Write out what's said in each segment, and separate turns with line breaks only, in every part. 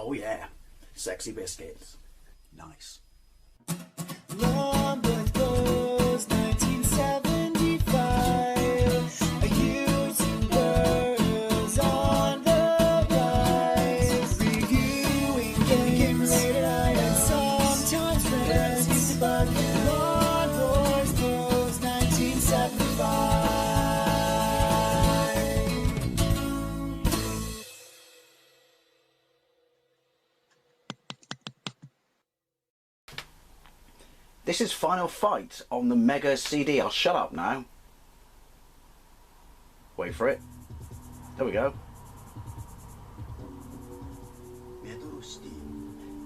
Oh yeah, sexy biscuits. Nice.
Long goes 1975. A YouTuber's on the rise. Reviewing games late at night and sometimes friends. But Long goes 1975.
This is Final Fight on the Mega CD. I'll shut up now. Wait for it. There we go.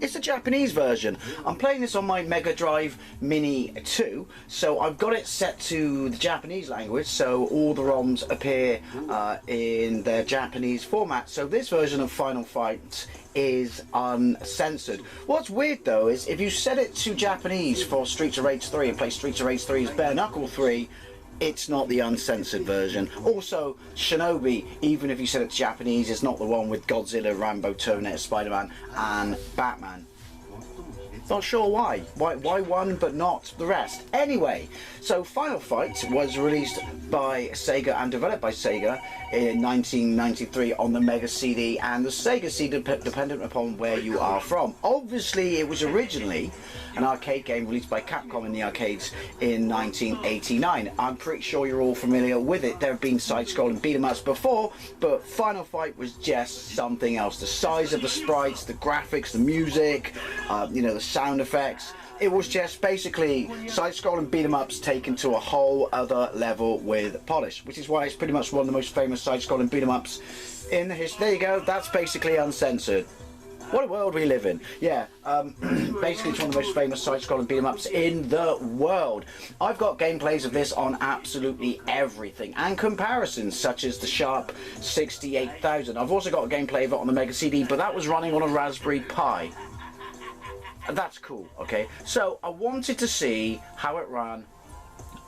It's the Japanese version. I'm playing this on my Megadrive Mini 2, so I've got it set to the Japanese language, so all the ROMs appear in their Japanese format. So this version of Final Fight is uncensored. What's weird though is if you set it to Japanese for Streets of Rage 3 and play Streets of Rage 3's Bare Knuckle 3, it's not the uncensored version. Also, Shinobi, even if you set it to Japanese, is not the one with Godzilla, Rambo, Terminator, Spider-Man and Batman. Not sure why. Why one but not the rest? Anyway, so Final Fight was released by Sega and developed by Sega in 1993 on the Mega CD, and the Sega CD dependent upon where you are from. Obviously, it was originally an arcade game released by Capcom in the arcades in 1989. I'm pretty sure you're all familiar with it. There have been side-scrolling beat-em-ups before, but Final Fight was just something else. The size of the sprites, the graphics, the music, you know, the sound effects. It was just basically side-scrolling beat-em-ups taken to a whole other level with polish, which is why it's pretty much one of the most famous side-scrolling beat-em-ups in the history. There you go, that's basically uncensored. What a world we live in. Yeah, basically it's one of the most famous side-scrolling beat-em-ups in the world. I've got gameplays of this on absolutely everything, and comparisons such as the Sharp 68000. I've also got a gameplay of it on the Mega CD, but that was running on a Raspberry Pi. That's cool, okay? So I wanted to see how it ran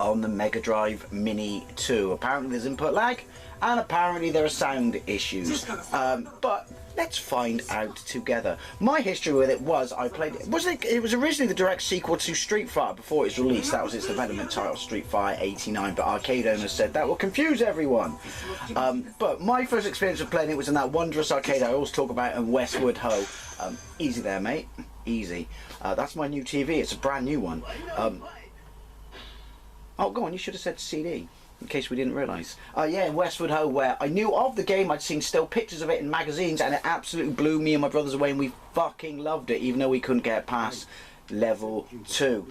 on the Mega Drive Mini 2. Apparently there's input lag, and apparently there are sound issues. But let's find out together. My history with it was I played it. It was originally the direct sequel to Street Fighter before it was released. That was its development title, Street Fighter 89. But arcade owners said that will confuse everyone. But my first experience of playing it was in that wondrous arcade I always talk about in Westwood Ho. Easy there, mate. Easy. That's my new TV. It's a brand new one. Oh, go on. You should have said CD. In case we didn't realise. Yeah, in Westwood Ho, where I knew of the game, I'd seen still pictures of it in magazines, and it absolutely blew me and my brothers away, and we fucking loved it, even though we couldn't get past level 2.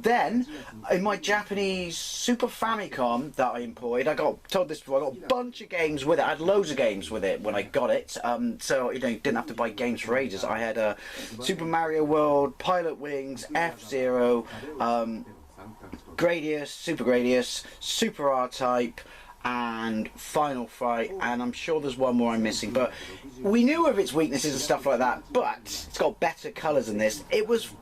Then, in my Japanese Super Famicom that I employed, I got told this before, I got a bunch of games with it. I had loads of games with it when I got it. So, you know, you didn't have to buy games for ages. I had Super Mario World, Pilot Wings, F-Zero, Gradius, Super Gradius, Super R-Type, and Final Fight, and I'm sure there's one more I'm missing, but we knew of its weaknesses and stuff like that, but it's got better colours than this. It was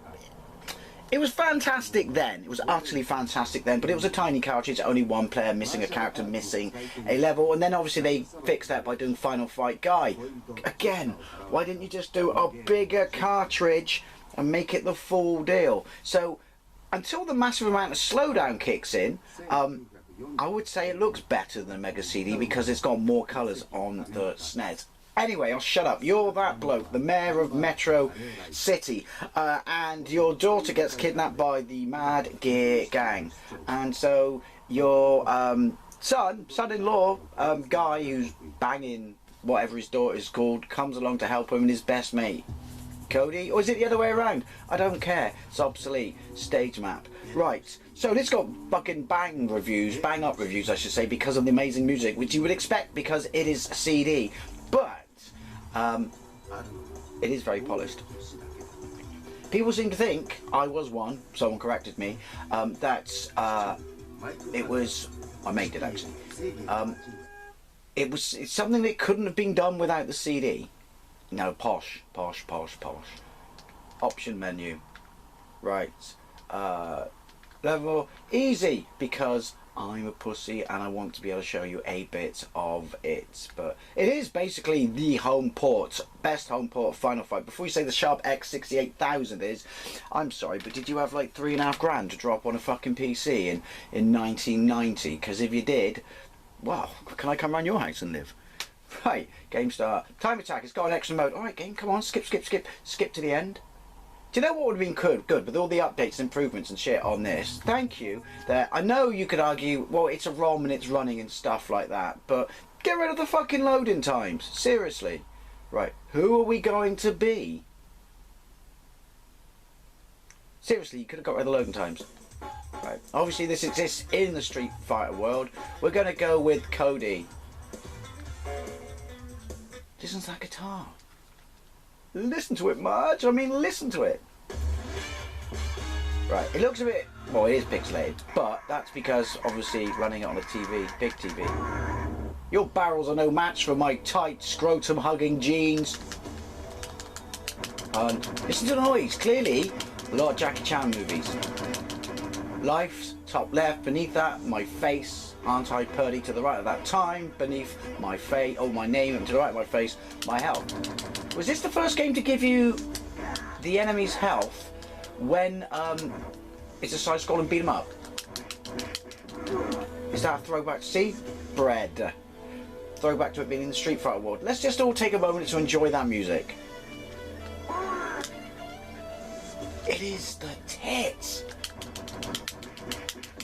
fantastic then. It was utterly fantastic then, but it was a tiny cartridge, only one player, missing a character, missing a level, and then obviously they fixed that by doing Final Fight Guy. Again, why didn't you just do a bigger cartridge and make it the full deal? So until the massive amount of slowdown kicks in, I would say it looks better than Mega CD because it's got more colours on the SNES. Anyway, I'll shut up. You're that bloke, the mayor of Metro City, and your daughter gets kidnapped by the Mad Gear Gang. And so your son-in-law, guy who's banging whatever his daughter's called, comes along to help him, and his best mate, Cody, or is it the other way around? I don't care. It's obsolete. Stage map. Right. So this got fucking bang up reviews, I should say, because of the amazing music, which you would expect because it is CD. But it is very polished. People seem to think, I was one, someone corrected me, that it was, I made it actually, it's something that couldn't have been done without the CD. No, posh. Option menu. Right. Level easy, because I'm a pussy and I want to be able to show you a bit of it. But it is basically the home port, best home port of Final Fight. Before you say the Sharp X68000 is, I'm sorry, but did you have like £3.5 to drop on a fucking PC in 1990? Because if you did, well, can I come round your house and live? Right, game start. Time attack, it's got an extra mode. Alright game, come on, skip to the end. Do you know what would have been good with all the updates and improvements and shit on this? Thank you. That I know you could argue, well, it's a ROM and it's running and stuff like that, but get rid of the fucking loading times. Seriously. Right, who are we going to be? Seriously, you could have got rid of the loading times. Right, obviously this exists in the Street Fighter world. We're going to go with Cody. Listen to that guitar. Listen to it, Marge. I mean, listen to it. Right, it looks a bit... Well, it is pixelated, but that's because, obviously, running it on a TV, big TV. Your barrels are no match for my tight, scrotum-hugging jeans. Listen to the noise. Clearly, a lot of Jackie Chan movies. Life's top left. Beneath that, my face. Aren't I purdy to the right of that time? Beneath my face, oh my name, and to the right of my face, my health. Was this the first game to give you the enemy's health when it's a side scroll and beat 'em up? Is that a throwback? See? Bread. Throwback to it being in the Street Fighter world. Let's just all take a moment to enjoy that music. It is the tits.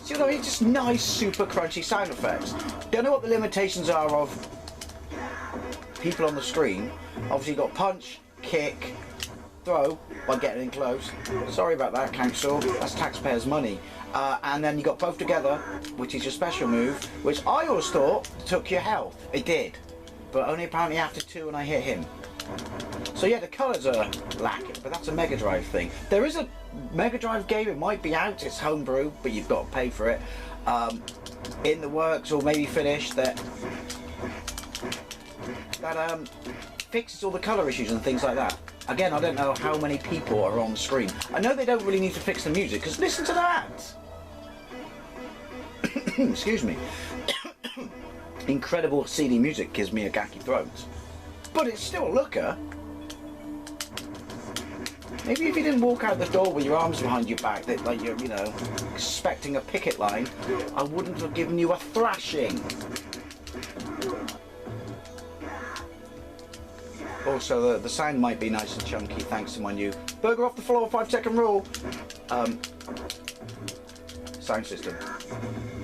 You know, it's just nice, super crunchy sound effects. Don't know what the limitations are of people on the screen. Obviously, you've got punch, kick, throw by getting in close. Sorry about that, council. That's taxpayers' money. And then you got both together, which is your special move, which I always thought took your health. It did, but only apparently after 2 and I hit him. So yeah, the colours are lacking, but that's a Megadrive thing. There is a Megadrive game, it might be out, it's homebrew, but you've got to pay for it. In the works, or maybe finished, that fixes all the colour issues and things like that. Again, I don't know how many people are on screen. I know they don't really need to fix the music, because listen to that! Excuse me. Incredible CD music gives me a gacky throat. But it's still a looker. Maybe if you didn't walk out the door with your arms behind your back, that like you're, you know, expecting a picket line, I wouldn't have given you a thrashing. Also, the sound might be nice and chunky thanks to my new burger off the floor 5-second rule sound system.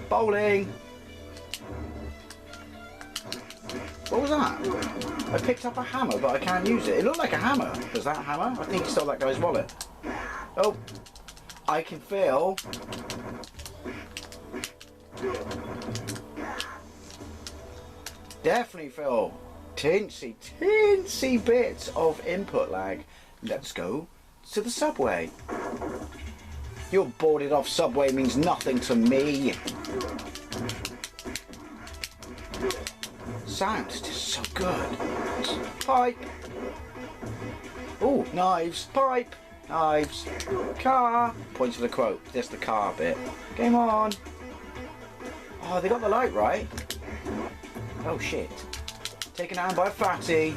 Bowling. What was that? I picked up a hammer, but I can't use it. It looked like a hammer. Was that a hammer? I think he stole that guy's wallet. Oh, I can feel. Definitely feel teensy bits of input lag. Let's go to the subway. Your boarded off subway means nothing to me. Sound is just so good. Pipe. Oh, knives. Pipe. Knives. Car. Points to the quote. There's the car bit. Game on. Oh, they got the light right. Oh shit. Taken down by a fatty.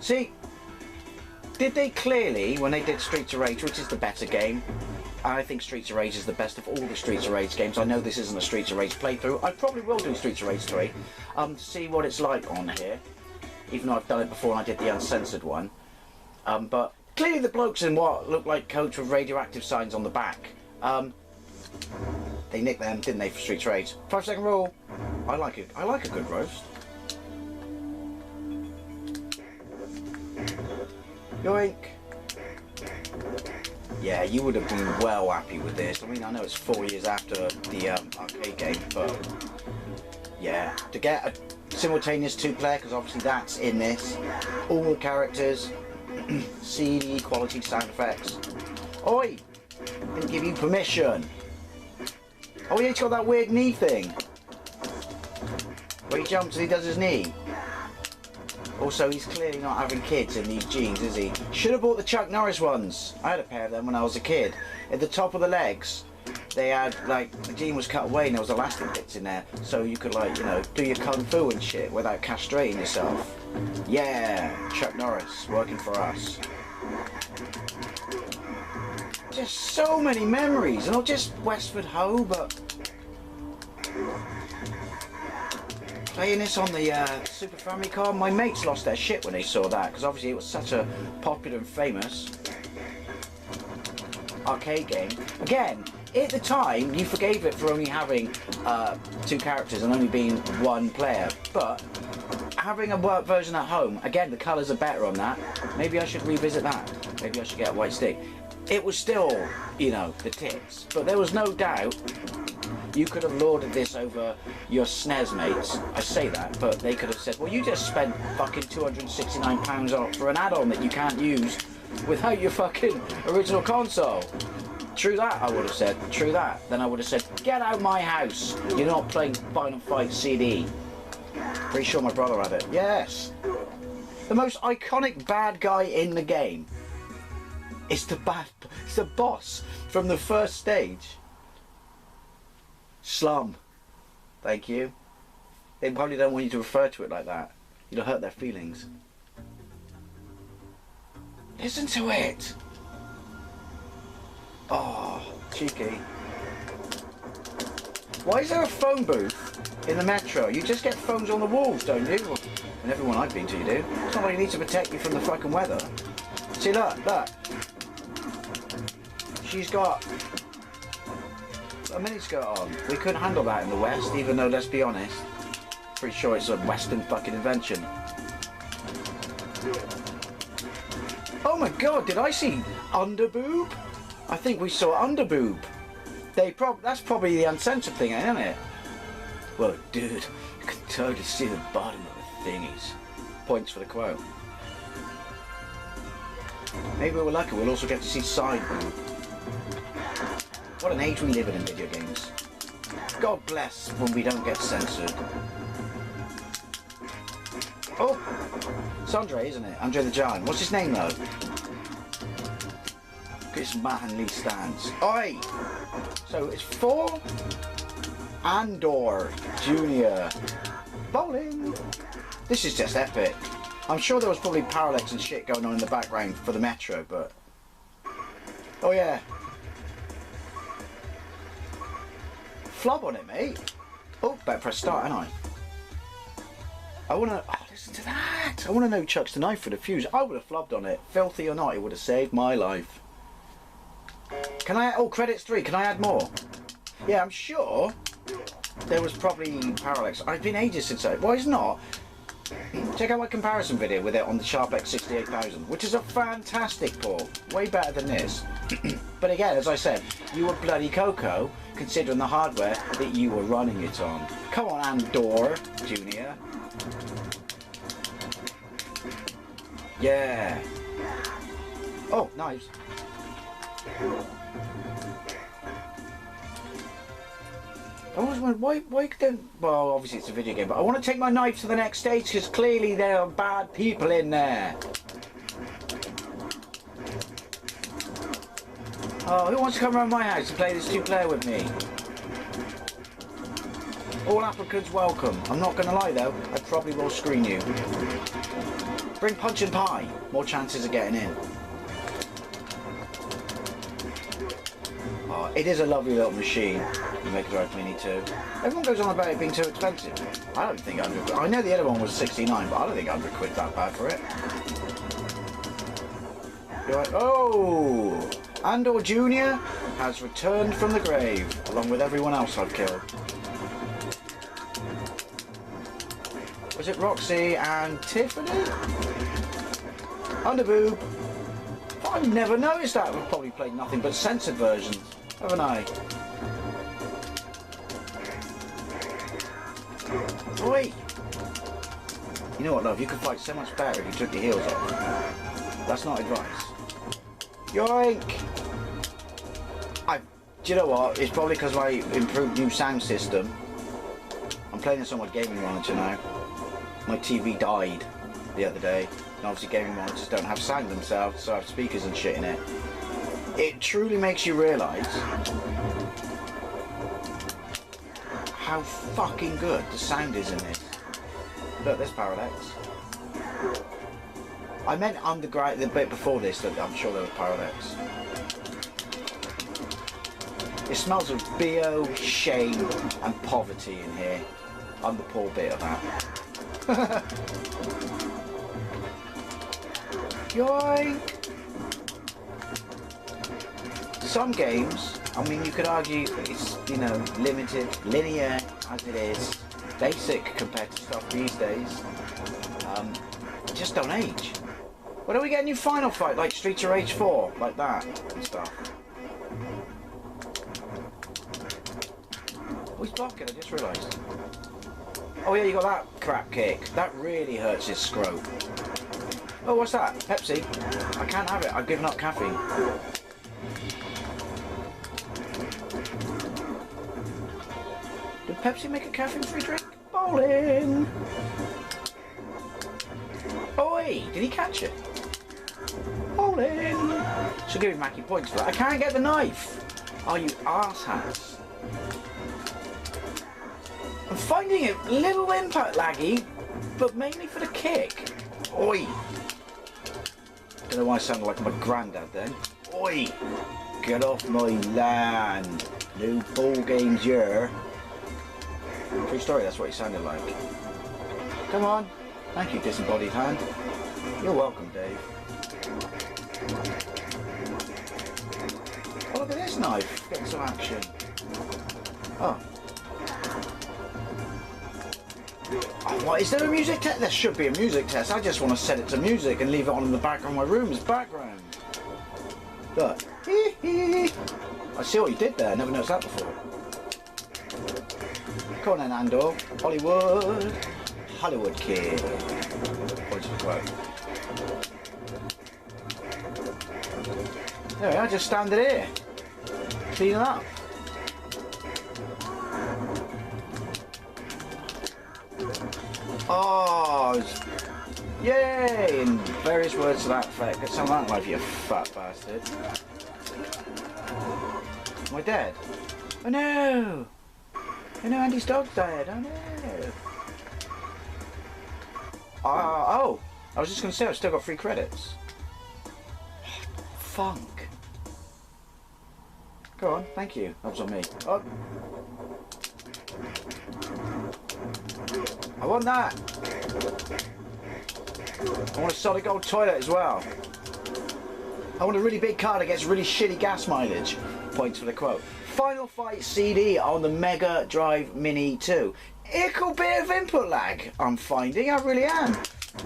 See, did they clearly, when they did Streets of Rage, which is the better game, I think Streets of Rage is the best of all the Streets of Rage games. I know this isn't a Streets of Rage playthrough. I probably will do Streets of Rage 3 to see what it's like on here, even though I've done it before and I did the uncensored one. But clearly the blokes in what looked like coats with radioactive signs on the back, they nicked them, didn't they, for Streets of Rage? 5-second rule. I like it. I like a good roast. Yoink. Yeah, you would have been well happy with this. I mean, I know it's 4 years after the arcade game, but yeah, to get a simultaneous 2-player, because obviously that's in this, all the characters, CD quality sound effects. Oi! Didn't give you permission. Oh yeah, he's got that weird knee thing. Where he jumps and he does his knee. Also, he's clearly not having kids in these jeans, is he? Should have bought the Chuck Norris ones. I had a pair of them when I was a kid. At the top of the legs, they had, like, the jean was cut away and there was elastic bits in there. So you could, like, you know, do your kung fu and shit without castrating yourself. Yeah, Chuck Norris, working for us. Just so many memories, and not just Westford Ho, but playing this on the Super Famicom. My mates lost their shit when they saw that, because obviously it was such a popular and famous arcade game. Again, at the time, you forgave it for only having 2 characters and only being 1 player, but having a work version at home, again, the colours are better on that. Maybe I should revisit that. Maybe I should get a white stick. It was still, you know, the tits, but there was no doubt you could have lorded this over your SNES mates. I say that, but they could have said, well, you just spent fucking £269 on for an add-on that you can't use without your fucking original console. True that, I would have said. True that. Then I would have said, get out my house. You're not playing Final Fight CD. Pretty sure my brother had it. Yes. The most iconic bad guy in the game. It's the boss from the first stage. Slum. Thank you. They probably don't want you to refer to it like that. You'll hurt their feelings. Listen to it. Oh, cheeky. Why is there a phone booth in the metro? You just get phones on the walls, don't you? Well, in everyone I've been to, you do. It's not like you need to protect you from the fucking weather. See, look, look. She's got a miniskirt on. We couldn't handle that in the West, even though, let's be honest, pretty sure it's a Western fucking invention. Oh my god, did I see underboob? I think we saw underboob. That's probably the uncensored thing, isn't it? Well, dude, you can totally see the bottom of the thingies. Points for the quote. Maybe we're lucky, we'll also get to see side boob. What an age we live in video games. God bless when we don't get censored. Oh! It's Andre, isn't it? Andre the Giant. What's his name, though? Look at his manly stance. Oi! So it's for Andor Jr. Bowling! This is just epic. I'm sure there was probably parallax and shit going on in the background for the Metro, but... Oh yeah. Flub on it, mate. Oh, better press start, ain't I? I want to... Oh, listen to that. I want to know who chucks the knife for the fuse. I would have flubbed on it. Filthy or not, it would have saved my life. Can I... Oh, credits 3. Can I add more? Yeah, I'm sure there was probably parallax. I've been ages since I... Well, it's not. Check out my comparison video with it on the Sharp X68000, which is a fantastic port. Way better than this. But again, as I said, you were bloody Coco, considering the hardware that you were running it on. Come on, Andor Jr. Yeah. Oh, knives. I was wondering, why don't... Well, obviously it's a video game, but I want to take my knife to the next stage because clearly there are bad people in there. Oh, who wants to come around my house and play this 2-player with me? All applicants welcome. I'm not going to lie though, I probably will screen you. Bring punch and pie. More chances of getting in. Oh, it is a lovely little machine, the Megadrive Mini 2. Everyone goes on about it being too expensive. I don't think 100 quid. I know the other one was 69, but I don't think 100 quid that bad for it. You're like, oh! Andor Jr. has returned from the grave, along with everyone else I've killed. Was it Roxy and Tiffany? Underboob. I've never noticed that. We've probably played nothing but censored versions, haven't I? Oi! You know what, love? You could fight so much better if you took your heels off. That's not advice. Yoink! Do you know what? It's probably because of my improved new sound system. I'm playing this on my gaming monitor now. My TV died. the other day, and obviously gaming monitors don't have sound themselves, so I have speakers and shit in it. It truly makes you realise how fucking good the sound is in this. Look, there's Parallax. I meant underground, the bit before this, that I'm sure there was Parallax. It smells of BO, shame and poverty in here. I'm the poor bit of that. Yoink! Some games, I mean, you could argue it's, you know, limited, linear as it is, basic compared to stuff these days, just don't age. Why don't we get a new Final Fight like Streets of Rage 4, like that and stuff? Oh, he's blocking, I just realised. Oh yeah, you got that crap kick. That really hurts his scrote. Oh, what's that? Pepsi? I can't have it, I've given up caffeine. Did Pepsi make a caffeine-free drink? Bowling! Oi! Did he catch it? Bowling! Should give Mackie points for that. I can't get the knife! Oh, you arsehouse. I'm finding it a little impact laggy, but mainly for the kick. Oi! Don't know why I sounded like my granddad then. Oi! Get off my land! New ball games here. True story, that's what he sounded like. Come on. Thank you, disembodied hand. You're welcome, Dave. Oh, look at this knife. Getting some action. Oh. Oh, what, is there a music test? There should be a music test. I just want to set it to music and leave it on in the background of my room as background. Look. I see what you did there. I never noticed that before. Come on then, Andor. Hollywood. Hollywood kid. Points for quote. There we are, just standing here. Cleaning up. Oh, yay! And various words to that effect. Get some of that life, you fat bastard. Am I dead? Oh no! Oh no, Andy's dog's died. Oh no! Oh! I was just going to say I've still got 3 credits. Funk. Go on, thank you. That was on me. Oh. I want that. I want a solid gold toilet as well. I want a really big car that gets really shitty gas mileage. Points for the quote. Final Fight CD on the Mega Drive Mini 2. Ickle bit of input lag, I'm finding. I really am.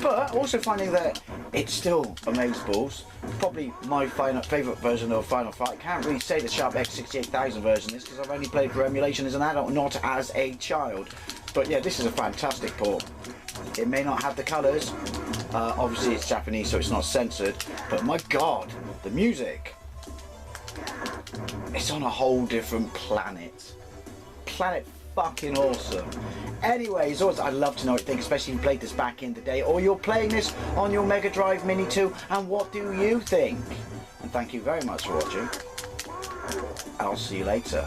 But also finding that it's still amazeballs. Probably my favourite version of Final Fight. Can't really say the Sharp X68000 version is because I've only played for emulation as an adult, not as a child. But yeah, this is a fantastic port. It may not have the colours. Obviously it's Japanese, so it's not censored. But my God, the music. It's on a whole different planet. Planet fucking awesome. Anyways, always, I'd love to know what you think, especially if you played this back in the day, or you're playing this on your Mega Drive Mini 2, and what do you think? And thank you very much for watching. I'll see you later.